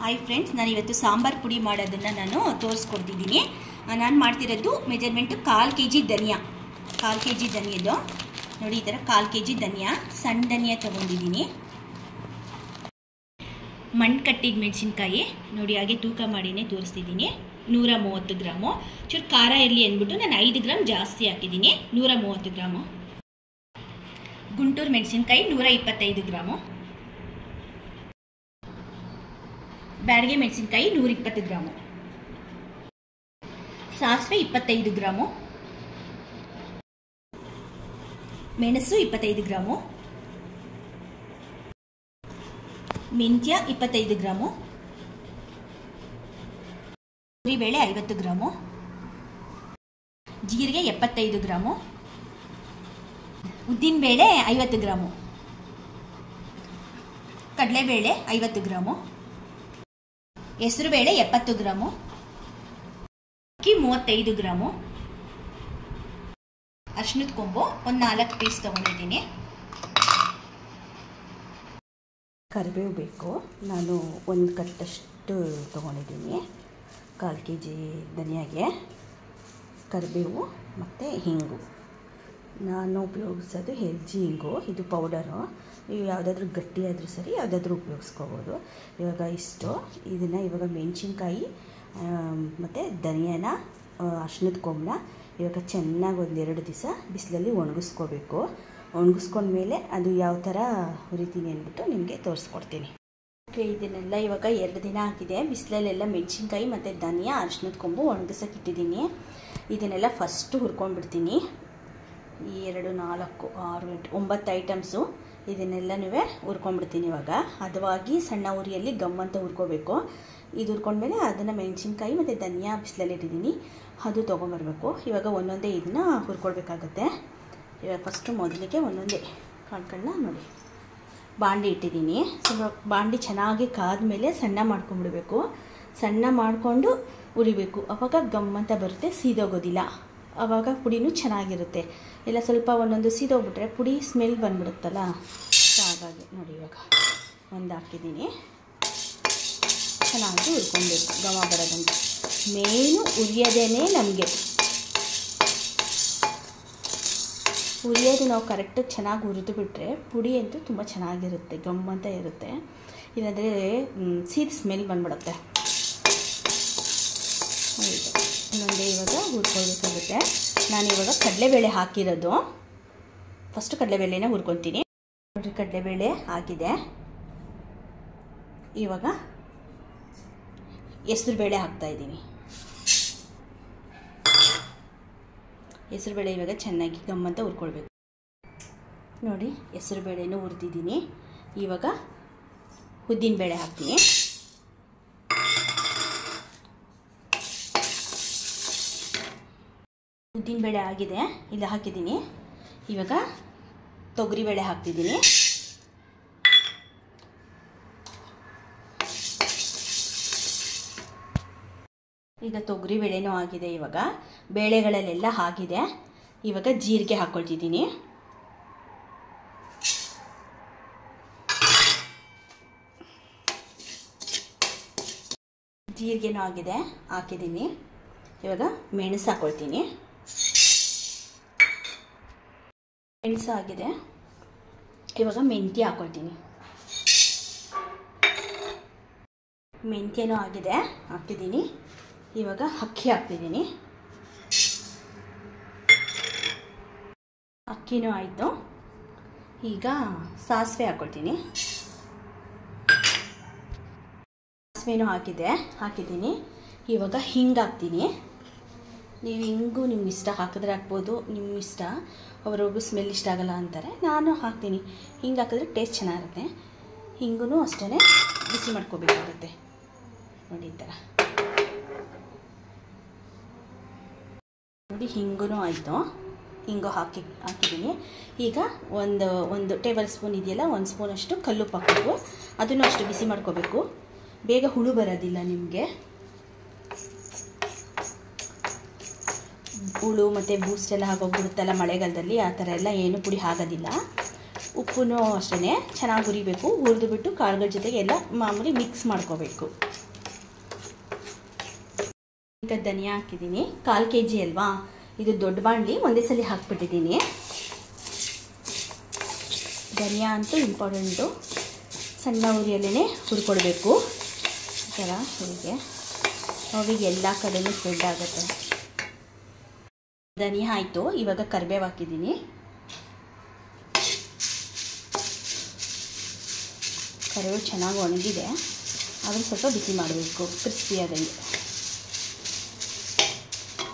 Hi friends, ನಾನು ಇವತ್ತು ಸಾಂಬಾರ್ ಪುಡಿ ಮಾಡೋದನ್ನು ನಾನು ತೋರಿಸ್ಕೊಡ್ತಿದ್ದೀನಿ. ನಾನು ಮಾಡ್ತಿರೋದು ಮೆಜರ್ಮೆಂಟು 1/4 kg ಧನಿಯಾ. 1/4 kg ಧನಿಯದು ನೋಡಿ, ಈ ಥರ 1/4 kg ಧನಿಯಾ, ಸಣ್ಣ ಧನಿಯಾ ತೊಗೊಂಡಿದ್ದೀನಿ. ಮಣ್ಣು ಕಟ್ಟಿದ ಮೆಣಸಿನ್ಕಾಯಿ ನೋಡಿ, ಹಾಗೆ ತೂಕ ಮಾಡಿನೇ ತೋರಿಸ್ತಿದ್ದೀನಿ. 130 ಗ್ರಾಮು. ಚೂರು ಖಾರ ಇರಲಿ ಅಂದ್ಬಿಟ್ಟು ನಾನು 5 ಗ್ರಾಮ್ ಜಾಸ್ತಿ ಹಾಕಿದ್ದೀನಿ. 130 ಗ್ರಾಮು. ಗುಂಟೂರು ಮೆಣಸಿನ್ಕಾಯಿ 125 ಗ್ರಾಮು. ಬ್ಯಾಡಗೆ ಮೆಣಸಿನ್ಕಾಯಿ 120 ಗ್ರಾಮು. ಸಾಸಿವೆ 25 ಗ್ರಾಮು. ಮೆಣಸು 25 ಗ್ರಾಮು. ಮೆಂತ್ಯ 25 ಗ್ರಾಮು. ಬೇಳೆ 50 ಗ್ರಾಮು. ಜೀರಿಗೆ 75 ಗ್ರಾಮು. ಉದ್ದಿನಬೇಳೆ 50 ಗ್ರಾಮು. ಕಡಲೆಬೇಳೆ 50 ಗ್ರಾಮು. ಹೆಸರುಬೇಳೆ 70 ಗ್ರಾಮು. ಅಕ್ಕಿ 35 ಗ್ರಾಮು. ಅರಿಶಿನದ ಕೊಂಬು ಒಂದು 4 ಪೀಸ್ ತೊಗೊಂಡಿದ್ದೀನಿ. ಕರಿಬೇವು ಬೇಕು. ನಾನು 1 ಕಟ್ಟಷ್ಟು ತೊಗೊಂಡಿದ್ದೀನಿ 1/4 kg ಧನಿಯಾಗೆ. ಕರಿಬೇವು ಮತ್ತು ಹಿಂಗು ನಾನು ಉಪಯೋಗಿಸೋದು ಹೆಜ್ಜಿ ಹಿಂಗು. ಇದು ಪೌಡರು. ನೀವು ಯಾವುದಾದ್ರೂ ಗಟ್ಟಿಯಾದರೂ ಸರಿ, ಯಾವುದಾದ್ರೂ ಉಪಯೋಗಿಸ್ಕೋಬೋದು. ಇವಾಗ ಇದನ್ನು ಇವಾಗ ಮೆಣಸಿನ್ಕಾಯಿ ಮತ್ತು ಧನಿಯಾನ, ಅರಿಶಿನದ ಕೊಂಬನ್ನ ಇವಾಗ ಚೆನ್ನಾಗಿ 1-2 ದಿವಸ ಬಿಸಿಲಲ್ಲಿ ಒಣಗಿಸ್ಕೋಬೇಕು. ಒಣಗಿಸ್ಕೊಂಡ್ಮೇಲೆ ಅದು ಯಾವ ಥರ ಹುರಿತೀನಿ ಅಂದ್ಬಿಟ್ಟು ನಿಮಗೆ ತೋರಿಸ್ಕೊಡ್ತೀನಿ. ಇದನ್ನೆಲ್ಲ ಇವಾಗ 2 ದಿನ ಆಗಿದೆ. ಬಿಸಿಲಲ್ಲೆಲ್ಲ ಮೆಣಸಿನ್ಕಾಯಿ ಮತ್ತು ಧನಿಯಾ, ಅರಿಶಿನದ ಕೊಂಬು ಒಣಗಿಸೋಕೆ ಇಟ್ಟಿದ್ದೀನಿ. ಇದನ್ನೆಲ್ಲ ಫಸ್ಟು ಹುರ್ಕೊಂಡ್ಬಿಡ್ತೀನಿ. ಈ 2, 4, 6, 8, 9 ಐಟಮ್ಸು ಇದನ್ನೆಲ್ಲನೂ ಹುರ್ಕೊಂಡ್ಬಿಡ್ತೀನಿ. ಇವಾಗ ಹದವಾಗಿ ಸಣ್ಣ ಉರಿಯಲ್ಲಿ ಗಮ್ಮಂತ ಹುರ್ಕೋಬೇಕು. ಇದು ಹುರ್ಕೊಂಡ್ಮೇಲೆ ಅದನ್ನು ಮೆಣಸಿನ್ಕಾಯಿ ಮತ್ತು ಧನಿಯಾ ಬಿಸಿಲಲ್ಲಿ ಇಟ್ಟಿದ್ದೀನಿ, ಅದು ತೊಗೊಂಬರ್ಬೇಕು. ಇವಾಗ ಒಂದೊಂದೇ ಇದನ್ನ ಹುರ್ಕೊಳ್ಬೇಕಾಗತ್ತೆ. ಇವಾಗ ಫಸ್ಟು ಮೊದಲಿಗೆ ಒಂದೊಂದೇ ಕಾಳ್ಗಳನ್ನ ನೋಡಿ ಬಾಂಡಿ ಇಟ್ಟಿದ್ದೀನಿ. ಸ್ವಲ್ಪ ಬಾಂಡಿ ಚೆನ್ನಾಗಿ ಕಾದ್ಮೇಲೆ ಸಣ್ಣ ಮಾಡ್ಕೊಂಡ್ಬಿಡ್ಬೇಕು. ಸಣ್ಣ ಮಾಡಿಕೊಂಡು ಉರಿಬೇಕು. ಆವಾಗ ಗಮ್ಮಂತ ಬರುತ್ತೆ, ಸೀದೋಗೋದಿಲ್ಲ. ಆವಾಗ ಪುಡಿನೂ ಚೆನ್ನಾಗಿರುತ್ತೆ. ಇಲ್ಲ ಸ್ವಲ್ಪ ಒಂದೊಂದು ಸೀದೋಗ್ಬಿಟ್ರೆ ಪುಡಿ ಸ್ಮೆಲ್ ಬಂದ್ಬಿಡುತ್ತಲ್ಲ, ಹಾಗಾಗಿ ನೋಡಿ ಇವಾಗ ಒಂದು ಹಾಕಿದ್ದೀನಿ. ಚೆನ್ನಾಗಿ ಹುರ್ಕೊಬೇಕು ಘಮ ಬರೋದಂತ. ಮೇನು ಉರಿಯೋದೇನೆ ನಮಗೆ. ಉರಿಯೋದು ನಾವು ಕರೆಕ್ಟಾಗಿ ಚೆನ್ನಾಗಿ ಹುರಿದು ಬಿಟ್ಟರೆ ಪುಡಿ ಅಂತೂ ತುಂಬ ಚೆನ್ನಾಗಿರುತ್ತೆ, ಗಮ್ಮಂತ ಇರುತ್ತೆ. ಇಲ್ಲಾಂದರೆ ಸೀದ ಸ್ಮೆಲ್ ಬಂದ್ಬಿಡುತ್ತೆ. ಇನ್ನೊಂದೇ ಇವಾಗ ಹುರ್ಕೊಳ್ಬೇಕಾಗುತ್ತೆ. ನಾನಿವಾಗ ಕಡಲೆಬೇಳೆ ಹಾಕಿರೋದು. ಫಸ್ಟು ಕಡಲೆಬೇಳೆನ ಹುರ್ಕೊತೀನಿ. ನೋಡಿರಿ, ಕಡಲೆಬೇಳೆ ಹಾಕಿದೆ. ಇವಾಗ ಹೆಸರುಬೇಳೆ ಹಾಕ್ತಾಯಿದ್ದೀನಿ. ಹೆಸರುಬೇಳೆ ಇವಾಗ ಚೆನ್ನಾಗಿ ಗಮ್ಮಂತ ಹುರ್ಕೊಳ್ಬೇಕು. ನೋಡಿ, ಹೆಸರುಬೇಳೆನೂ ಹುರಿದಿದ್ದೀನಿ. ಇವಾಗ ಉದ್ದಿನಬೇಳೆ ಹಾಕ್ತೀನಿ. ಉದ್ದಿನಬೇಳೆ ಆಗಿದೆ, ಇಲ್ಲಿ ಹಾಕಿದ್ದೀನಿ. ಇವಾಗ ತೊಗರಿಬೇಳೆ ಹಾಕ್ತಿದ್ದೀನಿ. ಈಗ ತೊಗರಿಬೇಳೆನೂ ಆಗಿದೆ. ಇವಾಗ ಬೇಳೆಗಳಲ್ಲೆಲ್ಲ ಆಗಿದೆ. ಇವಾಗ ಜೀರಿಗೆ ಹಾಕ್ಕೊಳ್ತಿದ್ದೀನಿ. ಜೀರಿಗೆನೂ ಆಗಿದೆ, ಹಾಕಿದ್ದೀನಿ. ಇವಾಗ ಮೆಣಸು ಹಾಕ್ಕೊಳ್ತೀನಿ. ಮೆಣಸು ಆಗಿದೆ. ಇವಾಗ ಮೆಂತ್ಯ ಹಾಕ್ಕೊಳ್ತೀನಿ. ಮೆಂತ್ಯನೂ ಆಗಿದೆ, ಹಾಕಿದ್ದೀನಿ. ಇವಾಗ ಅಕ್ಕಿ ಹಾಕ್ತಿದ್ದೀನಿ. ಅಕ್ಕಿನೂ ಆಯಿತು. ಈಗ ಸಾಸಿವೆ ಹಾಕ್ಕೊಳ್ತೀನಿ. ಸಾಸಿವೆನೂ ಹಾಕಿದ್ದೀನಿ. ಇವಾಗ ಹಿಂಗೆ ಹಾಕ್ತೀನಿ. ನೀವು ಹಿಂಗು ನಿಮ್ಮ ಇಷ್ಟ ಹಾಕಿದ್ರೆ ಹಾಕ್ಬೋದು, ನಿಮ್ಮ ಇಷ್ಟ. ಅವ್ರಿಗೂ ಸ್ಮೆಲ್ ಇಷ್ಟ ಆಗಲ್ಲ ಅಂತಾರೆ, ನಾನು ಹಾಕ್ತೀನಿ. ಹಿಂಗೆ ಹಾಕಿದ್ರೆ ಟೇಸ್ಟ್ ಚೆನ್ನಾಗಿರುತ್ತೆ. ಹಿಂಗೂ ಅಷ್ಟೇ ಬಿಸಿ ಮಾಡ್ಕೋಬೇಕಾಗುತ್ತೆ. ನೋಡಿ ಈ ಥರ ನೋಡಿ, ಹಿಂಗೂ ಆಯಿತು. ಹಿಂಗು ಹಾಕಿದ್ದೀನಿ. ಈಗ ಒಂದು ಟೇಬಲ್ ಸ್ಪೂನ್ ಇದೆಯಲ್ಲ, 1 ಸ್ಪೂನಷ್ಟು ಕಲ್ಲುಪ್ಪು ಹಾಕಬೇಕು. ಅದನ್ನು ಅಷ್ಟು ಬಿಸಿ ಮಾಡ್ಕೋಬೇಕು. ಬೇಗ ಹುಳು ಬರೋದಿಲ್ಲ ನಿಮಗೆ. ಹುಳು ಮತ್ತು ಬೂಸ್ಟ್ ಎಲ್ಲ ಆಗೋಗ್ಬಿಡುತ್ತಲ್ಲ ಮಳೆಗಾಲದಲ್ಲಿ, ಆ ಥರ ಎಲ್ಲ ಏನು ಪುಡಿ ಆಗೋದಿಲ್ಲ. ಉಪ್ಪು ಅಷ್ಟೇ ಚೆನ್ನಾಗಿ ಹುರಿಬೇಕು. ಹುರಿದುಬಿಟ್ಟು ಕಾಳುಗಳ ಜೊತೆಗೆ ಎಲ್ಲ ಮಾಮೂಲಿ ಮಿಕ್ಸ್ ಮಾಡ್ಕೋಬೇಕು. ಇಂಥ ಧನಿಯಾ ಹಾಕಿದ್ದೀನಿ. 1/4 kg ಅಲ್ವಾ, ಇದು ದೊಡ್ಡ ಬಾಣಲಿ ಒಂದೇ ಸಲ ಹಾಕ್ಬಿಟ್ಟಿದ್ದೀನಿ. ಧನಿಯಾ ಅಂತೂ ಇಂಪಾರ್ಟೆಂಟು, ಸಣ್ಣ ಉರಿಯಲ್ಲೇ ಹುರ್ಕೊಳ್ಬೇಕು. ಈ ಥರ ಹೀಗೆ ಅವಿಗೆ ಎಲ್ಲ ಕಡೆಯೂ ಸ್ಪ್ರೆಡ್ ಆಗುತ್ತೆ. ಧನಿಯಾ ಆಯಿತು. ಇವಾಗ ಕರಿಬೇವು ಹಾಕಿದ್ದೀನಿ. ಕರಿಬೇವು ಚೆನ್ನಾಗಿ ಒಣಗಿದೆ, ಅದನ್ನು ಸ್ವಲ್ಪ ಬಿಸಿ ಮಾಡಬೇಕು ಕ್ರಿಸ್ಪಿಯಾದಂಗೆ.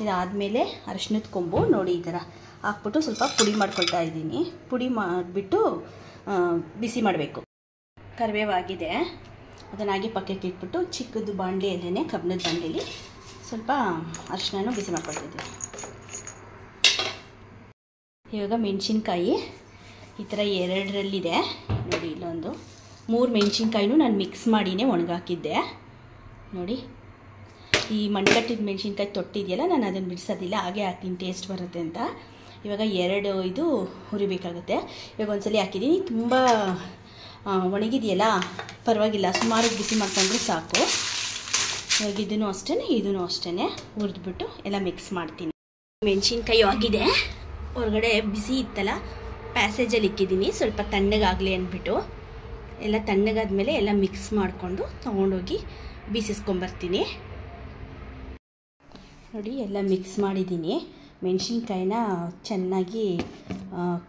ಇದಾದಮೇಲೆ ಅರಿಶಿನದ ಕೊಂಬು ನೋಡಿ ಈ ಥರ ಹಾಕ್ಬಿಟ್ಟು ಸ್ವಲ್ಪ ಪುಡಿ ಮಾಡ್ಕೊಳ್ತಾ ಇದ್ದೀನಿ. ಪುಡಿ ಮಾಡಿಬಿಟ್ಟು ಬಿಸಿ ಮಾಡಬೇಕು. ಕರಿಬೇವು ಆಗಿದೆ, ಅದನ್ನಾಗಿ ಪಕ್ಕಕ್ಕೆ ಇಟ್ಬಿಟ್ಟು ಚಿಕ್ಕದು ಬಾಣಲೆಯಲ್ಲೇ ಕಬ್ಬಿಣದ ಬಾಣಲೆಯಲ್ಲಿ ಸ್ವಲ್ಪ ಅರಿಶಿನ ಬಿಸಿ ಮಾಡ್ಕೊಳ್ತಿದ್ದೀನಿ. ಇವಾಗ ಮೆಣಸಿನ್ಕಾಯಿ ಈ ಥರ 2ರಲ್ಲಿದೆ ನೋಡಿ. ಇಲ್ಲೊಂದು 3 ಮೆಣಸಿನ್ಕಾಯಿನೂ ನಾನು ಮಿಕ್ಸ್ ಮಾಡಿನೇ ಒಣಗಾಕಿದ್ದೆ ನೋಡಿ. ಈ ಮಣ್ಕಟ್ಟಿದ ಮೆಣಸಿನ್ಕಾಯಿ ತೊಟ್ಟಿದೆಯಲ್ಲ, ನಾನು ಅದನ್ನು ಬಿಡಿಸೋದಿಲ್ಲ, ಹಾಗೆ ಹಾಕ್ತೀನಿ ಟೇಸ್ಟ್ ಬರುತ್ತೆ ಅಂತ. ಇವಾಗ 2 ಇದು ಹುರಿಬೇಕಾಗುತ್ತೆ. ಇವಾಗ ಒಂದ್ಸಲ ಹಾಕಿದ್ದೀನಿ. ತುಂಬ ಒಣಗಿದೆಯಲ್ಲ ಪರವಾಗಿಲ್ಲ, ಸುಮಾರು ಬಿಸಿ ಮಾಡ್ಕೊಂಡ್ರೆ ಸಾಕು. ಇವಾಗ ಇದೂ ಅಷ್ಟೇ ಹುರಿದ್ಬಿಟ್ಟು ಎಲ್ಲ ಮಿಕ್ಸ್ ಮಾಡ್ತೀನಿ. ಮೆಣಸಿನ್ಕಾಯಿ ಆಗಿದೆ, ಹೊರಗಡೆ ಬಿಸಿ ಇತ್ತಲ್ಲ ಪ್ಯಾಸೇಜಲ್ಲಿ ಇಕ್ಕಿದ್ದೀನಿ, ಸ್ವಲ್ಪ ತಣ್ಣಗಾಗಲಿ ಅಂದ್ಬಿಟ್ಟು. ಎಲ್ಲ ತಣ್ಣಗಾದ್ಮೇಲೆ ಎಲ್ಲ ಮಿಕ್ಸ್ ಮಾಡಿಕೊಂಡು ತೊಗೊಂಡೋಗಿ ಬೀಸಿಸ್ಕೊಂಬರ್ತೀನಿ ನೋಡಿ. ಎಲ್ಲ ಮಿಕ್ಸ್ ಮಾಡಿದ್ದೀನಿ. ಮೆಣಸಿನ್ಕಾಯಿನ ಚೆನ್ನಾಗಿ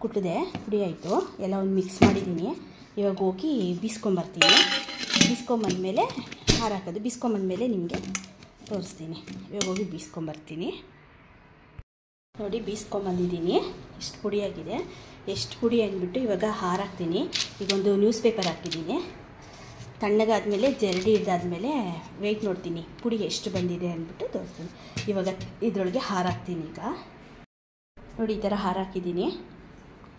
ಕುಟ್ಟಿದೆ, ಪುಡಿ ಆಯಿತು. ಎಲ್ಲ ಒಂದು ಮಿಕ್ಸ್ ಮಾಡಿದ್ದೀನಿ. ಇವಾಗ ಹೋಗಿ ಬೀಸ್ಕೊಂಬರ್ತೀನಿ. ಬೀಸ್ಕೊಂಬಂದಮೇಲೆ ಹಾರಾಕೋದು. ಬೀಸ್ಕೊಂಬಂದಮೇಲೆ ನಿಮಗೆ ತೋರಿಸ್ತೀನಿ. ಇವಾಗ ಹೋಗಿ ಬೀಸ್ಕೊಂಬರ್ತೀನಿ ನೋಡಿ. ಬೀಸ್ಕೊಂಬಂದಿದ್ದೀನಿ. ಇಷ್ಟು ಪುಡಿಯಾಗಿದೆ. ಎಷ್ಟು ಪುಡಿ ಅಂದ್ಬಿಟ್ಟು ಇವಾಗ ಹಾರಾಕ್ತೀನಿ. ಈಗೊಂದು ನ್ಯೂಸ್ ಪೇಪರ್ ಹಾಕಿದ್ದೀನಿ. ತಣ್ಣಗಾದ್ಮೇಲೆ ಜರಡಿ ಹಿಡ್ದಾದ್ಮೇಲೆ ವೆಯ್ಟ್ ನೋಡ್ತೀನಿ, ಪುಡಿ ಎಷ್ಟು ಬಂದಿದೆ ಅಂದ್ಬಿಟ್ಟು ತೋರಿಸ್ತೀನಿ. ಇವಾಗ ಇದರೊಳಗೆ ಹಾರಾಕ್ತೀನಿ. ಈಗ ನೋಡಿ ಈ ಥರ ಹಾರಾಕಿದ್ದೀನಿ.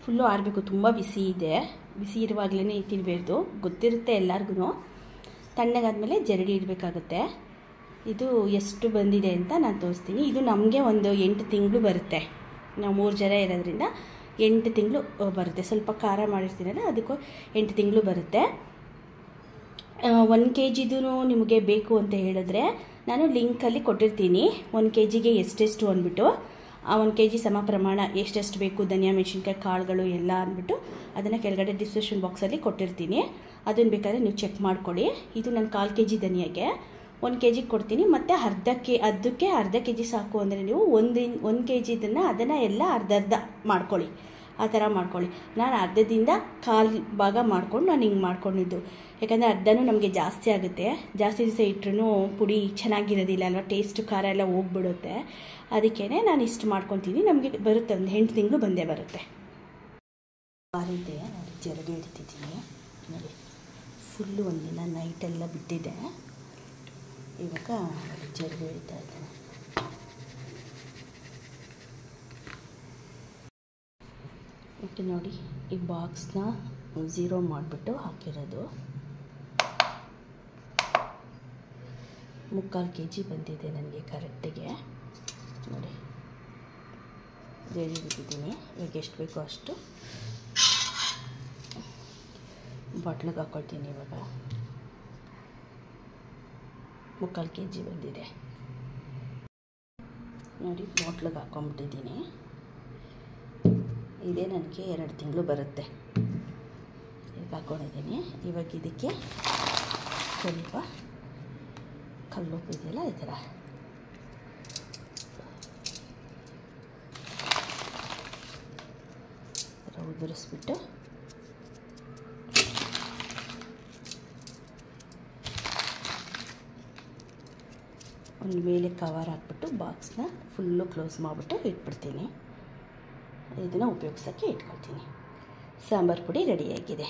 ಫುಲ್ಲು ಆರಬೇಕು, ತುಂಬ ಬಿಸಿ ಇದೆ. ಬಿಸಿ ಇರುವಾಗಲೇ ತಿನ್ನಬೇಡ್ದು, ಗೊತ್ತಿರುತ್ತೆ ಎಲ್ಲರಿಗೂ. ತಣ್ಣಗಾದ್ಮೇಲೆ ಜರಡಿ ಇಡಬೇಕಾಗುತ್ತೆ. ಇದು ಎಷ್ಟು ಬಂದಿದೆ ಅಂತ ನಾನು ತೋರಿಸ್ತೀನಿ. ಇದು ನಮಗೆ ಒಂದು 8 ತಿಂಗಳು ಬರುತ್ತೆ. ನಾವು 3 ಜನ ಇರೋದ್ರಿಂದ 8 ತಿಂಗಳು ಬರುತ್ತೆ. ಸ್ವಲ್ಪ ಖಾರ ಮಾಡಿರ್ತೀನಲ್ಲ, ಅದಕ್ಕೂ 8 ತಿಂಗಳು ಬರುತ್ತೆ. 1 kgದು ನಿಮಗೆ ಬೇಕು ಅಂತ ಹೇಳಿದ್ರೆ ನಾನು ಲಿಂಕಲ್ಲಿ ಕೊಟ್ಟಿರ್ತೀನಿ. 1 kgಗೆ ಎಷ್ಟೆಷ್ಟು ಅಂದ್ಬಿಟ್ಟು, ಆ 1 kg ಸಮ ಪ್ರಮಾಣ ಎಷ್ಟೆಷ್ಟು ಬೇಕು ಧನಿಯಾ ಮೆಣಸಿನ್ಕಾಯಿ ಕಾಳುಗಳು ಎಲ್ಲ ಅಂದ್ಬಿಟ್ಟು ಅದನ್ನು ಕೆಳಗಡೆ ಡಿಸ್ಕ್ರಿಪ್ಷನ್ ಬಾಕ್ಸಲ್ಲಿ ಕೊಟ್ಟಿರ್ತೀನಿ. ಅದನ್ನು ಬೇಕಾದ್ರೆ ನೀವು ಚೆಕ್ ಮಾಡ್ಕೊಳ್ಳಿ. ಇದು ನಾನು 1/4 kg ಧನಿಯಾಗೆ 1 kg ಕೊಡ್ತೀನಿ. ಮತ್ತು ಅದಕ್ಕೆ ಅರ್ಧ kg ಸಾಕು ಅಂದರೆ ನೀವು 1 kg ಅದನ್ನು ಎಲ್ಲ ಅರ್ಧ ಮಾಡ್ಕೊಳ್ಳಿ. ಆ ಥರ ಮಾಡ್ಕೊಳ್ಳಿ. ನಾನು ಅರ್ಧದಿಂದ 1/4 ಭಾಗ ಮಾಡ್ಕೊಂಡು ನಾನು ಹಿಂಗೆ ಮಾಡ್ಕೊಂಡಿದ್ದು. ಯಾಕಂದರೆ ಅರ್ಧನೂ ನಮಗೆ ಜಾಸ್ತಿ ಆಗುತ್ತೆ. ಜಾಸ್ತಿ ದಿವಸ ಇಟ್ಟರೂ ಪುಡಿ ಚೆನ್ನಾಗಿರೋದಿಲ್ಲ ಅಲ್ವಾ, ಟೇಸ್ಟು ಖಾರ ಎಲ್ಲ ಹೋಗ್ಬಿಡುತ್ತೆ. ಅದಕ್ಕೇ ನಾನು ಇಷ್ಟು ಮಾಡ್ಕೊತೀನಿ. ನಮಗೆ ಬರುತ್ತೆ, ಒಂದು 8 ತಿಂಗಳು ಬಂದೇ ಬರುತ್ತೆ. ಆರಿದೆ ನೋಡಿ, ಜರಡಿ ಇಡ್ತಿದ್ದೀನಿ ನೋಡಿ. ಫುಲ್ಲು ಒಂದಿನ ನೈಟೆಲ್ಲ ಬಿಟ್ಟಿದೆ. ಇವಾಗ ಜರಡಿ ಇಡ್ತಾ ಇದ್ದೇನೆ. ಮತ್ತು ನೋಡಿ, ಈ ಬಾಕ್ಸ್ನ 0 ಮಾಡಿಬಿಟ್ಟು ಹಾಕಿರೋದು. 3/4 kg ಬಂದಿದೆ ನನಗೆ ಕರೆಕ್ಟಿಗೆ ನೋಡಿ. ಜರಡಿ ಬಿಟ್ಟಿದ್ದೀನಿ. ಇವಾಗ ಎಷ್ಟು ಬೇಕೋ ಅಷ್ಟು ಬಾಟ್ಲಿಗೆ ಹಾಕ್ಕೊಳ್ತೀನಿ. ಇವಾಗ 3/4 kg ಬಂದಿದೆ ನೋಡಿ. ಬಾಟ್ಲಿಗೆ ಹಾಕ್ಕೊಂಬಿಟ್ಟಿದ್ದೀನಿ. ಇದೇ ನನಗೆ 2 ತಿಂಗಳು ಬರುತ್ತೆ. ಈಗ ಹಾಕ್ಕೊಂಡಿದ್ದೀನಿ. ಇವಾಗ ಇದಕ್ಕೆ ಸ್ವಲ್ಪ ಕಲ್ಲುಪ್ಪು ಇದೆಯಲ್ಲ, ಈ ಥರ ಉದುರಿಸ್ಬಿಟ್ಟು ಒಂದು ಮೇಲೆ ಕವರ್ ಹಾಕ್ಬಿಟ್ಟು ಬಾಕ್ಸ್ನ ಫುಲ್ಲು ಕ್ಲೋಸ್ ಮಾಡಿಬಿಟ್ಟು ಇಟ್ಬಿಡ್ತೀನಿ. ಇದನ್ನು ಉಪಯೋಗಿಸೋಕ್ಕೆ ಇಟ್ಕೊಳ್ತೀನಿ. ಸಾಂಬಾರು ಪುಡಿ ರೆಡಿಯಾಗಿದೆ.